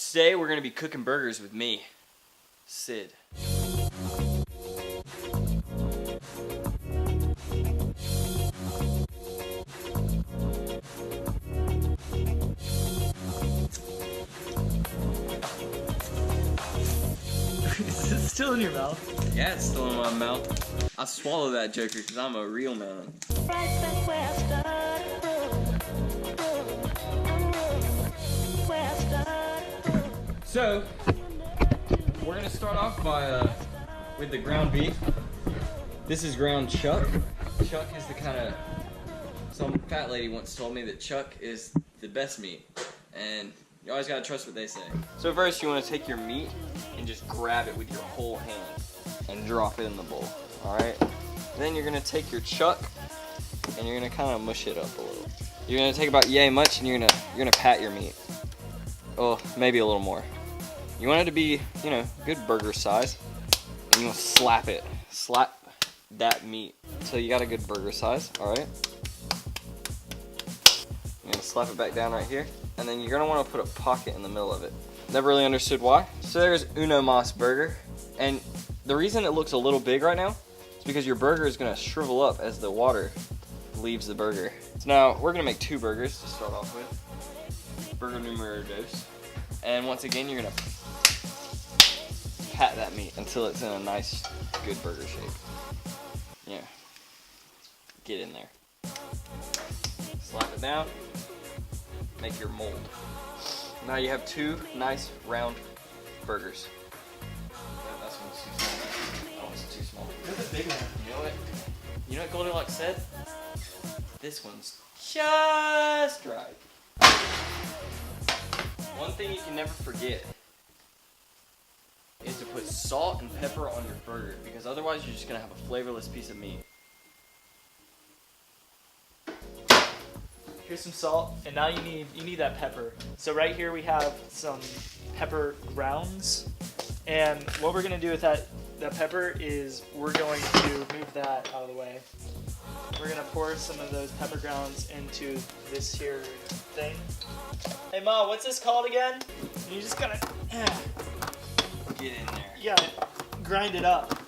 Today we're gonna be cooking burgers with me, Sid. Is it still in your mouth? Yeah, it's still in my mouth. I swallow that joker because I'm a real man. So, we're gonna start off by with the ground beef. This is ground chuck. Chuck is the kind of, some fat lady once told me that chuck is the best meat, and you always gotta trust what they say. So first you wanna take your meat and just grab it with your whole hand and drop it in the bowl, alright? Then you're gonna take your chuck and you're gonna kinda mush it up a little. You're gonna take about yay much and you're gonna pat your meat. Oh, maybe a little more. You want it to be, you know, good burger size. And you want to slap it. Slap that meat until you got a good burger size, alright? You're gonna slap it back down right here. And then you're gonna want to put a pocket in the middle of it. Never really understood why. So there's Uno Mas burger. And the reason it looks a little big right now is because your burger is gonna shrivel up as the water leaves the burger. So now we're gonna make 2 burgers to start off with. Burger numero dos. And once again, you're gonna pat that meat until it's in a nice, good burger shape. Yeah. Get in there. Slap it down. Make your mold. Now you have 2 nice round burgers. That's one's too small. That one's too small. That's a big one. You know what Goldilocks said? This one's just right. One thing you can never forget is to put salt and pepper on your burger, because otherwise you're just gonna have a flavorless piece of meat. Here's some salt, and now you need that pepper. So right here we have some pepper grounds, and what we're gonna do with that pepper is we're going to move that out of the way. We're gonna pour some of those pepper grounds into this here thing. Hey Ma, what's this called again? And you just gotta Get in there. yeah, grind it up.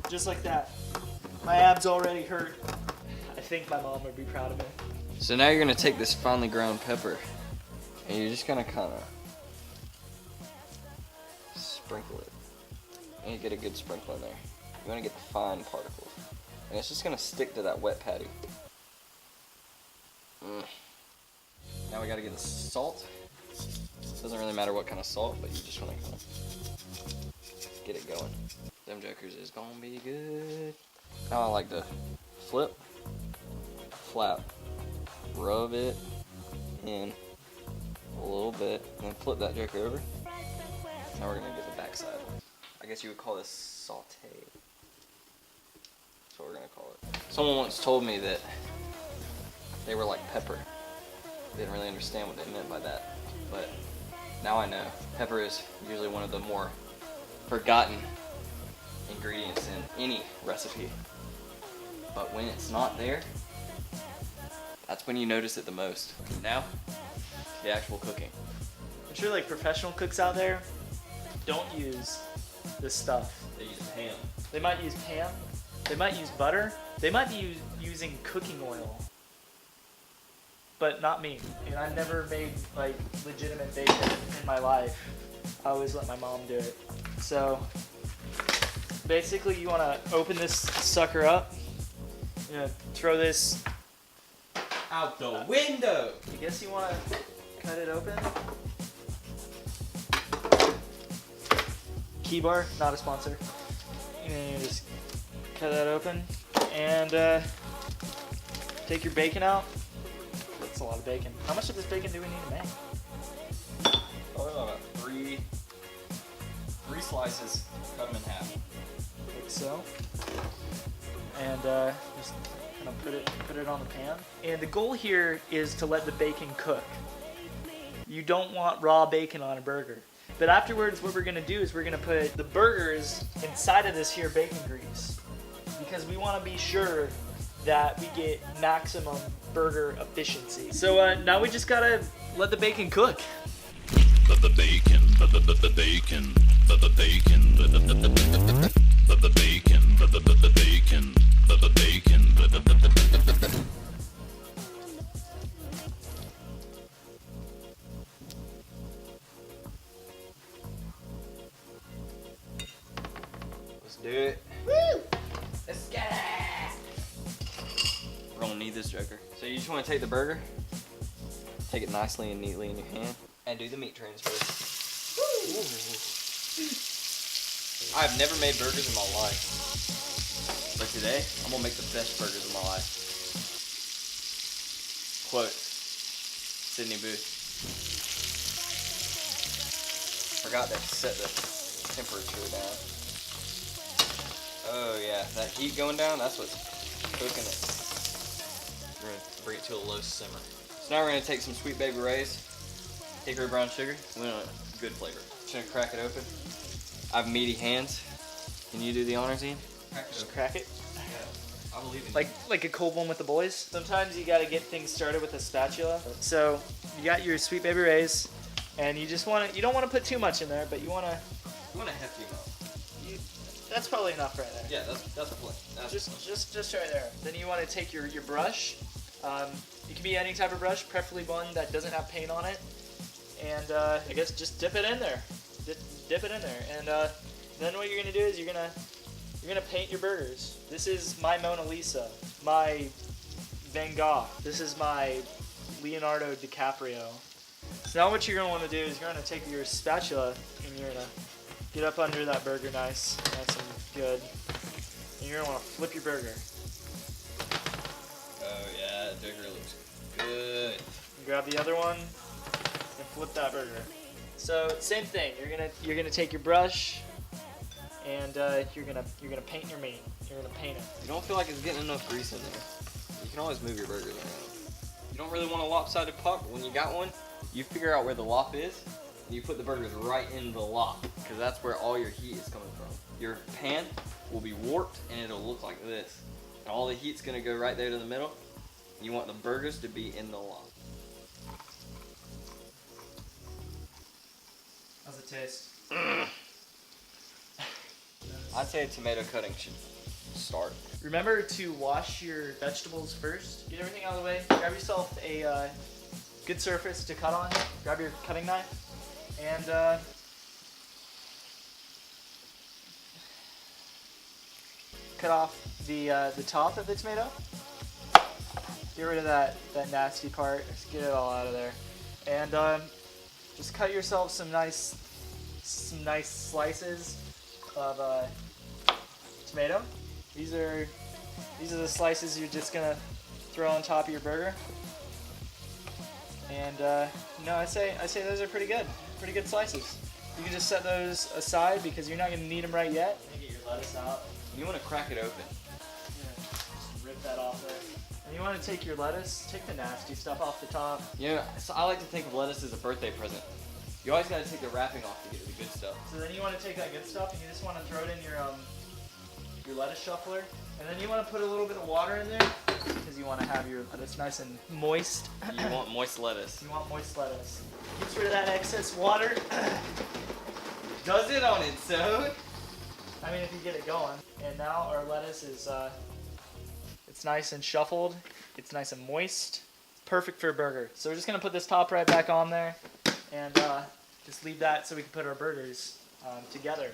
Just like that. My abs already hurt. I think my mom would be proud of me. So now you're gonna take this finely ground pepper and you're just gonna kinda sprinkle it. And you get a good sprinkle in there. You wanna get the fine particles. And it's just gonna stick to that wet patty. Now we gotta get the salt. Doesn't really matter what kind of salt, but you just wanna kinda get it going. Them jokers is gonna be good. Now I like to flip, flap, rub it in a little bit, and then flip that joker over. Now we're gonna get the back side. I guess you would call this saute. That's what we're gonna call it. Someone once told me that they were like pepper. Didn't really understand what they meant by that, but now I know. Pepper is usually one of the more forgotten ingredients in any recipe, but when it's not there, that's when you notice it the most. Now, the actual cooking. I'm sure like professional cooks out there don't use this stuff. They use ham. They might use ham, they might use butter, they might be using cooking oil. But not me. And I've never made like legitimate bacon in my life. I always let my mom do it. So basically you want to open this sucker up. You're going to throw this Out the window! I guess you want to cut it open. Key bar, not a sponsor. And then you just cut that open and take your bacon out. That's a lot of bacon. How much of this bacon do we need to make? Probably about three slices. Cut them in half. Like so. And just kind of put it on the pan. And the goal here is to let the bacon cook. You don't want raw bacon on a burger. But afterwards, what we're gonna do is we're gonna put the burgers inside of this here bacon grease, because we want to be sure that we get maximum burger efficiency. So now we just gotta let the bacon cook. the bacon, the bacon, the bacon, the bacon, the bacon, the bacon. Let's do it. Woo! Let's get it. We're gonna need this joker. So you just want to take the burger, take it nicely and neatly in your hand, and do the meat transfer. Ooh. I've never made burgers in my life, but today I'm gonna make the best burgers of my life. Quote Sydney Booth. Forgot to set the temperature down. Oh yeah, that heat going down, that's what's cooking it. We're gonna bring it to a low simmer. So now we're gonna take some Sweet Baby Ray's, hickory brown sugar. We want a good flavor. Just gonna crack it open. I have meaty hands. Can you do the honors, Ian? Just crack it. Yeah, I believe in Like a cold one with the boys. Sometimes you gotta get things started with a spatula. So you got your Sweet Baby Ray's, and you just want to. You don't want to put too much in there, but you want to. You want a hefty amount. That's probably enough right there. Yeah, that's plenty. Just right there. Then you want to take your brush. It can be any type of brush, preferably one that doesn't have paint on it. And I guess just dip it in there. Dip it in there. And then what you're gonna do is you're gonna paint your burgers. This is my Mona Lisa, my Van Gogh. This is my Leonardo DiCaprio. So now what you're gonna want to do is you're gonna take your spatula and you're gonna get up under that burger nice and good. And you're gonna want to flip your burger. Oh yeah, that burger looks good. Grab the other one and flip that burger. So same thing. You're gonna take your brush and you're gonna paint your meat. You're gonna paint it. You don't feel like it's getting enough grease in there. You can always move your burgers around. You don't really want a lopsided pot, but when you got one, you figure out where the lop is. You put the burgers right in the lop, because that's where all your heat is coming from. Your pan will be warped and it'll look like this. And all the heat's gonna go right there to the middle. You want the burgers to be in the lop. How's it taste? I'd say a tomato cutting should start. Remember to wash your vegetables first. Get everything out of the way. Grab yourself a good surface to cut on. Grab your cutting knife. And cut off the top of the tomato. Get rid of that nasty part. Just get it all out of there. And just cut yourself some nice slices of tomato. These are the slices you're just gonna throw on top of your burger. And no, I say those are pretty good slices. You can just set those aside because you're not gonna need them right yet. Get your lettuce out. You want to crack it open. Yeah, just rip that off there. And you want to take your lettuce, take the nasty stuff off the top. You know, so I like to think of lettuce as a birthday present. You always got to take the wrapping off to get the good stuff. So then you want to take that good stuff and you just want to throw it in your lettuce shuffler. And then you want to put a little bit of water in there because you want to have your lettuce nice and moist. You want moist lettuce. You want moist lettuce. Gets rid of that excess water. Does it on its own? I mean, if you get it going. And now our lettuce is, it's nice and shuffled. It's nice and moist. Perfect for a burger. So we're just gonna put this top right back on there and just leave that so we can put our burgers together.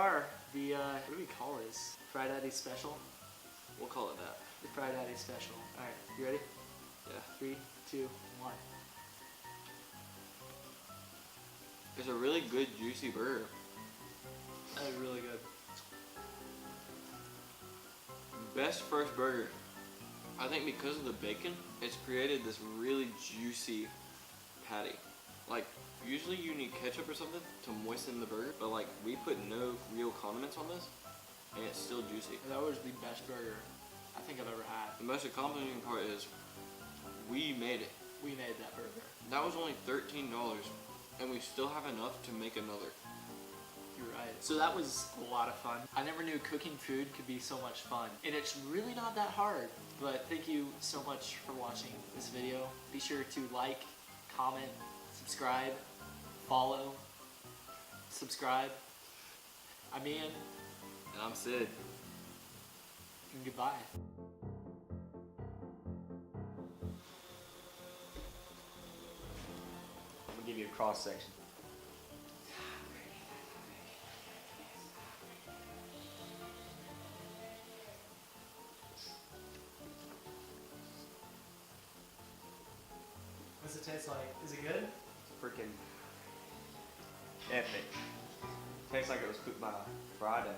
are. The, what do we call this? Fried Daddy special? We'll call it that. The Fried Daddy special. Alright, you ready? Yeah. 3, 2, 1. It's a really good, juicy burger. That is really good. Best first burger. I think because of the bacon, it's created this really juicy patty. Like, usually you need ketchup or something to moisten the burger, but like, we put no real condiments on this, and it's still juicy. That was the best burger I think I've ever had. The most accomplishing part is, we made it. We made that burger. That was only $13, and we still have enough to make another. You're right. So that was a lot of fun. I never knew cooking food could be so much fun. And it's really not that hard. But thank you so much for watching this video. Be sure to like, comment, subscribe, follow, subscribe. I'm Ian. And I'm Sid. And goodbye. I'm gonna give you a cross section. What's it taste like? Is it good? Freaking epic. Tastes like it was cooked by Friday.